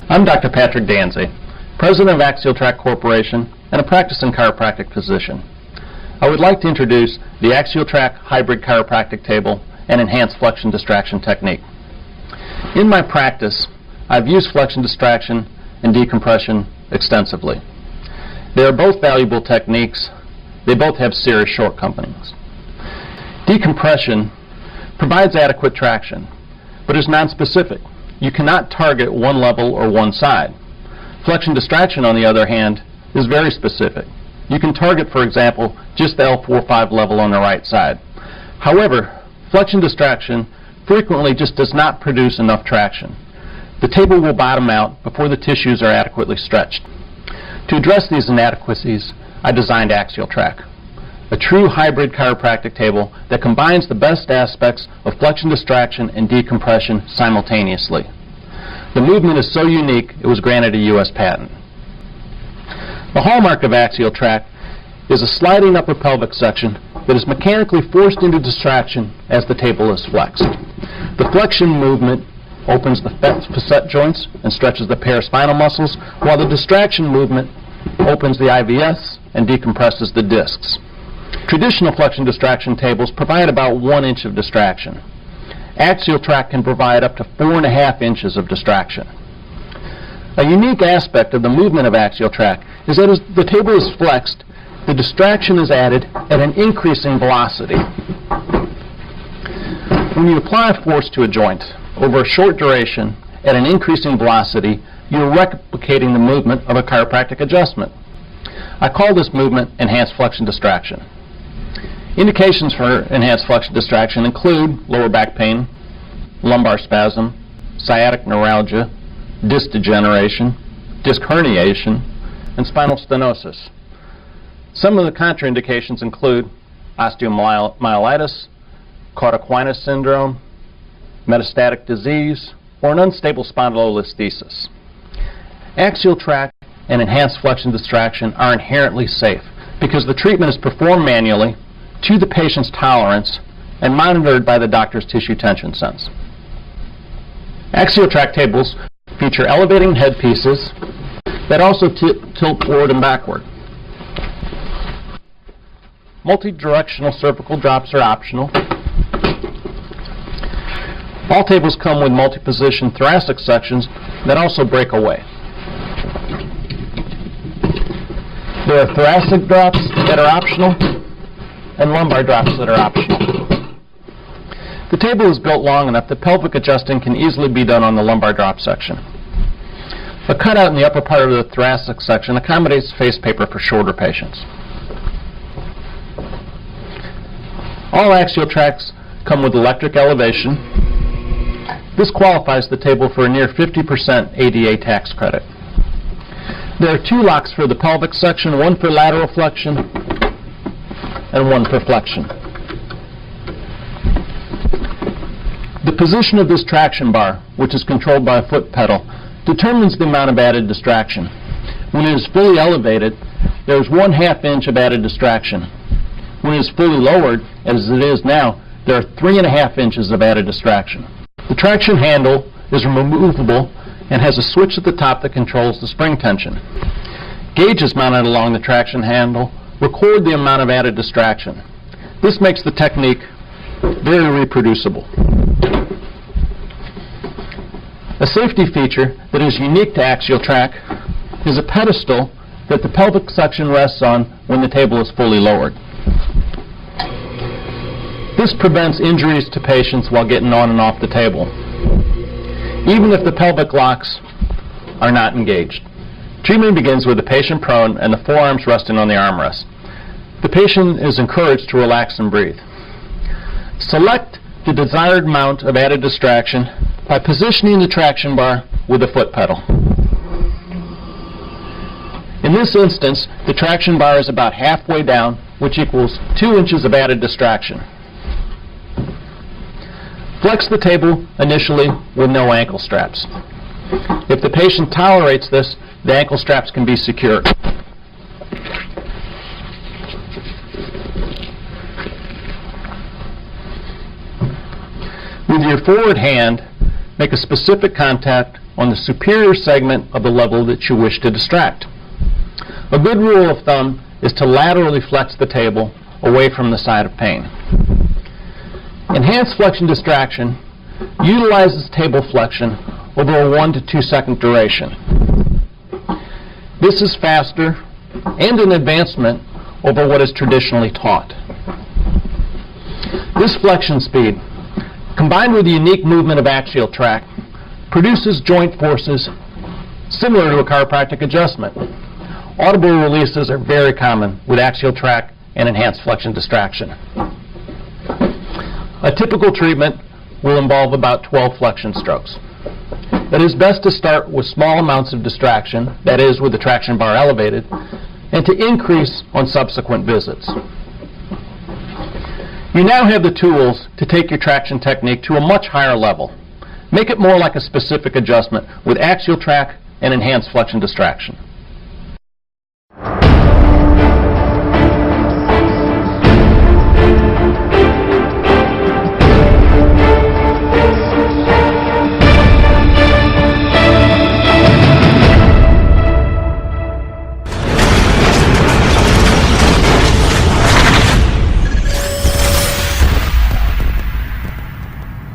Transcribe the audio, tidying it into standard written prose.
I'm Dr. Patrick Danze, President of Axial Trac Corporation and a practicing chiropractic physician. I would like to introduce the Axial Trac Hybrid Chiropractic Table and Enhanced Flexion Distraction Technique. In my practice, I've used flexion distraction and decompression extensively. They are both valuable techniques. They both have serious shortcomings. Decompression provides adequate traction, but is nonspecific. You cannot target one level or one side. Flexion distraction, on the other hand, is very specific. You can target, for example, just the L4-5 level on the right side. However, flexion distraction frequently just does not produce enough traction. The table will bottom out before the tissues are adequately stretched. To address these inadequacies, I designed Axial Trac, a true hybrid chiropractic table that combines the best aspects of flexion distraction and decompression simultaneously. The movement is so unique, it was granted a U.S. patent. The hallmark of Axial Trac is a sliding upper pelvic section that is mechanically forced into distraction as the table is flexed. The flexion movement opens the facet joints and stretches the paraspinal muscles, while the distraction movement opens the IVS and decompresses the discs. Traditional flexion distraction tables provide about 1 inch of distraction. Axial Trac can provide up to 4.5 inches of distraction. A unique aspect of the movement of Axial Trac is that as the table is flexed, the distraction is added at an increasing velocity. When you apply force to a joint over a short duration at an increasing velocity, you're replicating the movement of a chiropractic adjustment. I call this movement enhanced flexion distraction. Indications for enhanced flexion distraction include lower back pain, lumbar spasm, sciatic neuralgia, disc degeneration, disc herniation, and spinal stenosis. Some of the contraindications include osteomyelitis, cauda-equina syndrome, metastatic disease, or an unstable spondylolisthesis. Axial Trac and enhanced flexion distraction are inherently safe because the treatment is performed manually to the patient's tolerance and monitored by the doctor's tissue tension sense. Axial Trac tables feature elevating headpieces that also tilt forward and backward. Multi-directional cervical drops are optional. All tables come with multi-position thoracic sections that also break away. There are thoracic drops that are optional and lumbar drops that are optional. The table is built long enough that pelvic adjusting can easily be done on the lumbar drop section. A cutout in the upper part of the thoracic section accommodates face paper for shorter patients. All Axial Tracs come with electric elevation. This qualifies the table for a near 50% ADA tax credit. There are 2 locks for the pelvic section, one for lateral flexion and one for flexion. The position of this traction bar, which is controlled by a foot pedal, determines the amount of added distraction. When it is fully elevated, there is 1/2 inch of added distraction. When it is fully lowered, as it is now, there are 3.5 inches of added distraction. The traction handle is removable and has a switch at the top that controls the spring tension. Gauges mounted along the traction handle record the amount of added distraction. This makes the technique very reproducible. A safety feature that is unique to Axial Trac is a pedestal that the pelvic section rests on when the table is fully lowered. This prevents injuries to patients while getting on and off the table, even if the pelvic locks are not engaged. Treatment begins with the patient prone and the forearms resting on the armrest. The patient is encouraged to relax and breathe. Select the desired amount of added distraction by positioning the traction bar with the foot pedal. In this instance, the traction bar is about halfway down, which equals 2 inches of added distraction. Flex the table initially with no ankle straps. If the patient tolerates this, the ankle straps can be secured. With your forward hand, make a specific contact on the superior segment of the level that you wish to distract. A good rule of thumb is to laterally flex the table away from the side of pain. Enhanced flexion distraction utilizes table flexion over a 1 to 2 second duration. This is faster and an advancement over what is traditionally taught. This flexion speed, combined with the unique movement of axial track, produces joint forces similar to a chiropractic adjustment. Audible releases are very common with axial track and enhanced flexion distraction. A typical treatment will involve about 12 flexion strokes. It is best to start with small amounts of distraction, that is, with the traction bar elevated, and to increase on subsequent visits. You now have the tools to take your traction technique to a much higher level. Make it more like a specific adjustment with axial track and enhanced flexion distraction.